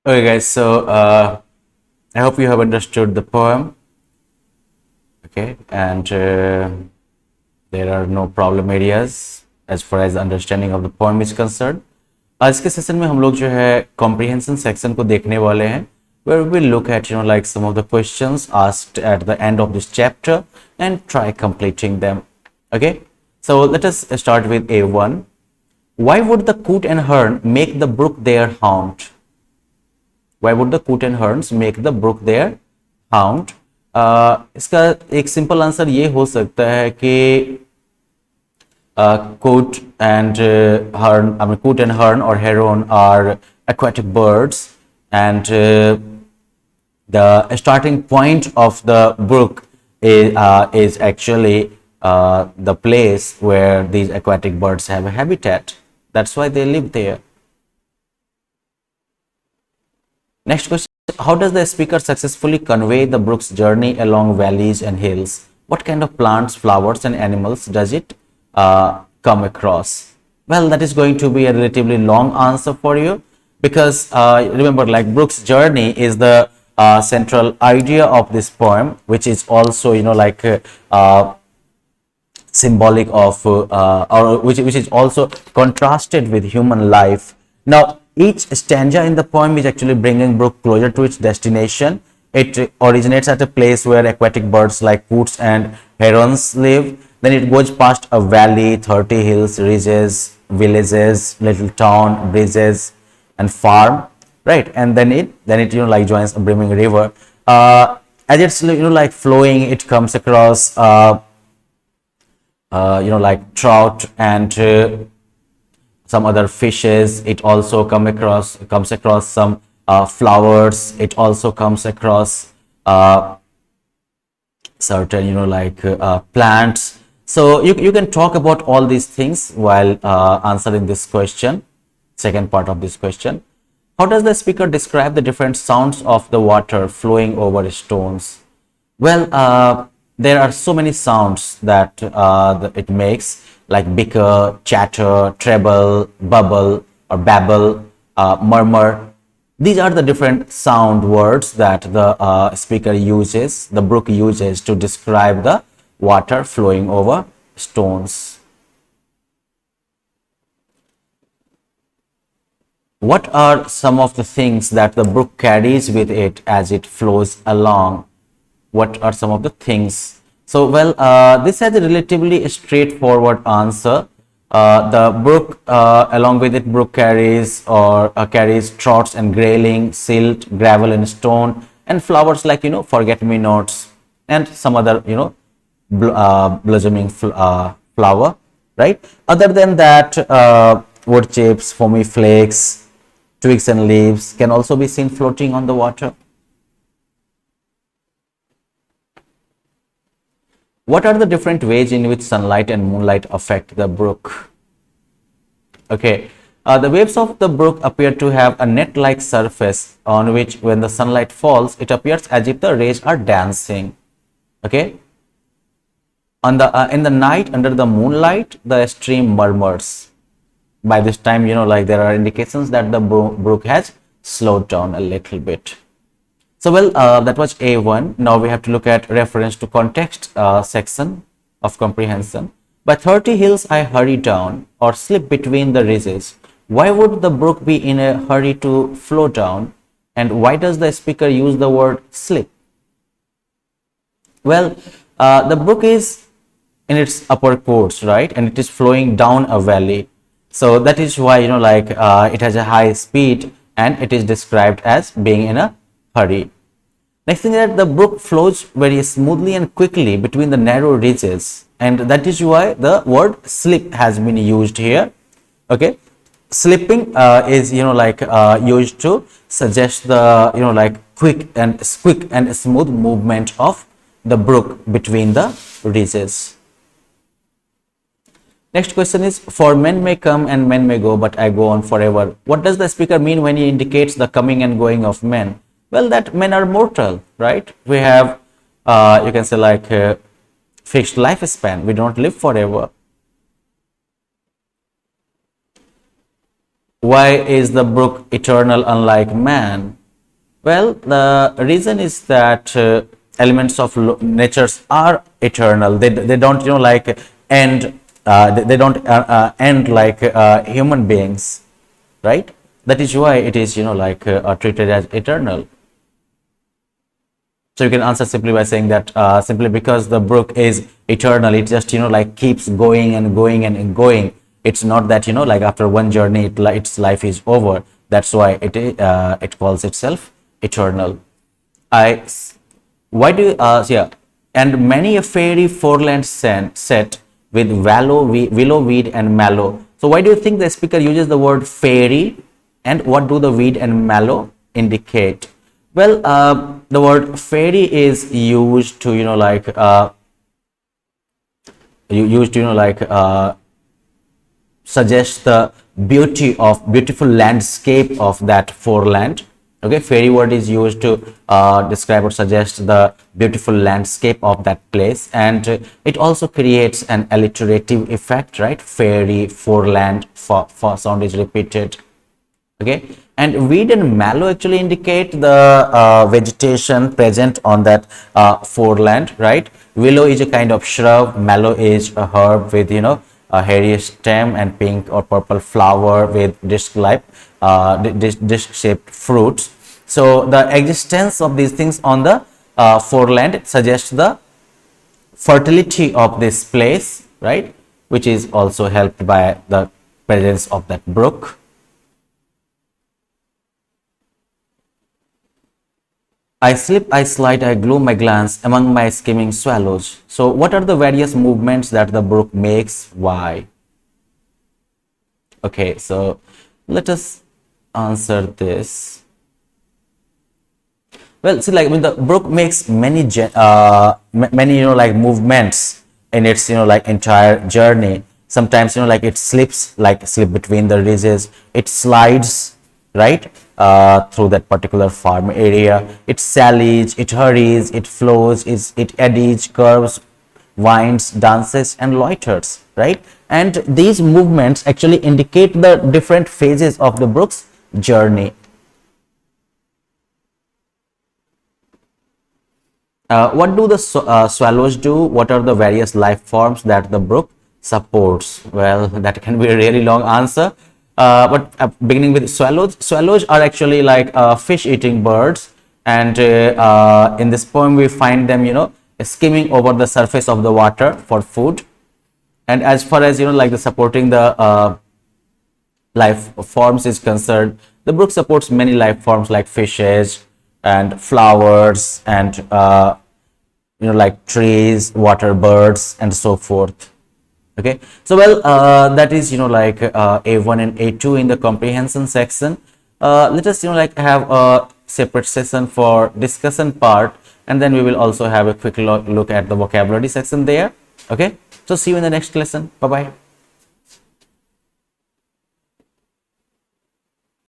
Okay, guys, so I hope you have understood the poem. Okay, and there are no problem areas as far as understanding of the poem is concerned. आज के session में हम लोग जो है comprehension section को देखने वाले हैं where we will look at like some of the questions asked at the end of this chapter and try completing them. Okay, so let us start with A1. Why would the coot and hern make the brook their haunt? Why would the coot and herns make the brook their haunt? इसका एक simple answer ये हो सकता है कि coot and hern, I mean coot and hern or heron are aquatic birds, and the starting point of the brook is actually the place where these aquatic birds have a habitat. That's why they live there. Next question. How does the speaker successfully convey the brook's journey along valleys and hills? What kind of plants, flowers, and animals does it come across? Well, that is going to be a relatively long answer for you because remember, like Brook's journey is the central idea of this poem, which is also, symbolic of, or which is also contrasted with human life. Now, each stanza in the poem is actually bringing Brook closer to its destination. It originates at a place where aquatic birds like coots and herons live. Then it goes past a valley, 30 hills, ridges, villages, little town, bridges, and farm, right? And then it joins a brimming river. As it's like flowing, it comes across like trout and some other fishes. It also comes across some flowers. It also comes across certain plants. So you can talk about all these things while answering this question, second part of this question. How does the speaker describe the different sounds of the water flowing over stones? Well, there are so many sounds that it makes, like bicker, chatter, treble, bubble or babble, murmur. These are the different sound words that the speaker uses, the brook uses to describe the water flowing over stones. What are some of the things that the brook carries with it as it flows along? What are some of the things? So, well, this has a relatively straightforward answer. The brook, along with it, brook carries carries trouts and grayling, silt, gravel and stone, and flowers like forget-me-nots and some other blossoming flower, right? Other than that, wood chips, foamy flakes, twigs and leaves can also be seen floating on the water. What are the different ways in which sunlight and moonlight affect the brook? Okay, the waves of the brook appear to have a net-like surface on which, when the sunlight falls, it appears as if the rays are dancing. Okay, on the in the night under the moonlight, the stream murmurs. By this time, there are indications that the brook has slowed down a little bit. So, well, that was A1. Now we have to look at reference to context section of comprehension. By 30 hills I hurry down or slip between the ridges. Why would the brook be in a hurry to flow down? And why does the speaker use the word slip? Well, the brook is in its upper course, right? And it is flowing down a valley. So that is why, it has a high speed and it is described as being in a hurry. Next thing is that the brook flows very smoothly and quickly between the narrow ridges, and that is why the word slip has been used here. Okay, slipping is used to suggest the quick and smooth movement of the brook between the ridges. Next question is, for men may come and men may go, but I go on forever. What does the speaker mean when he indicates the coming and going of men? Well, that men are mortal, right? We have, you can say, like fixed lifespan. We don't live forever. why is the brook eternal unlike man? Well, the reason is that elements of natures are eternal. They don't like end. They don't end like human beings, right? That is why it is like treated as eternal. So you can answer simply by saying that simply because the brook is eternal, it just like keeps going and going and going. It's not that like after one journey its life is over. That's why it calls itself eternal. I why do yeah, and many a fairy foreland set with willow weed and mallow. So why do you think the speaker uses the word fairy, and what do the weed and mallow indicate? Well, the word fairy is used to like suggest the beautiful landscape of that foreland. Okay, fairy word is used to describe or suggest the beautiful landscape of that place, and it also creates an alliterative effect, right? Fairy, foreland, for sound is repeated. Okay, and weed and mallow actually indicate the vegetation present on that foreland, right? Willow is a kind of shrub, mallow is a herb with a hairy stem and pink or purple flower with disc-shaped fruits. So the existence of these things on the foreland suggests the fertility of this place, right? Which is also helped by the presence of that brook. I slip, I slide, I gloom my glance among my skimming swallows. So what are the various movements that the brook makes? Why? Okay, so let us answer this. Well, see, like when the brook makes many like movements in its like entire journey. Sometimes like it slips, like slip between the ridges. It slides, right, through that particular farm area. It sallies, it hurries, it flows, it eddies, curves, winds, dances, and loiters, right? And these movements actually indicate the different phases of the brook's journey. What do the swallows do? What are the various life forms that the brook supports? Well, that can be a really long answer. But beginning with swallows, swallows are actually like fish-eating birds, and in this poem we find them, skimming over the surface of the water for food. And as far as like the supporting the life forms is concerned, the brook supports many life forms like fishes and flowers and like trees, water birds, and so forth. Okay, so well, that is like A1 and A2 in the comprehension section. Let us like have a separate session for discussion part, and then we will also have a quick look at the vocabulary section there. Okay, so see you in the next lesson. Bye bye.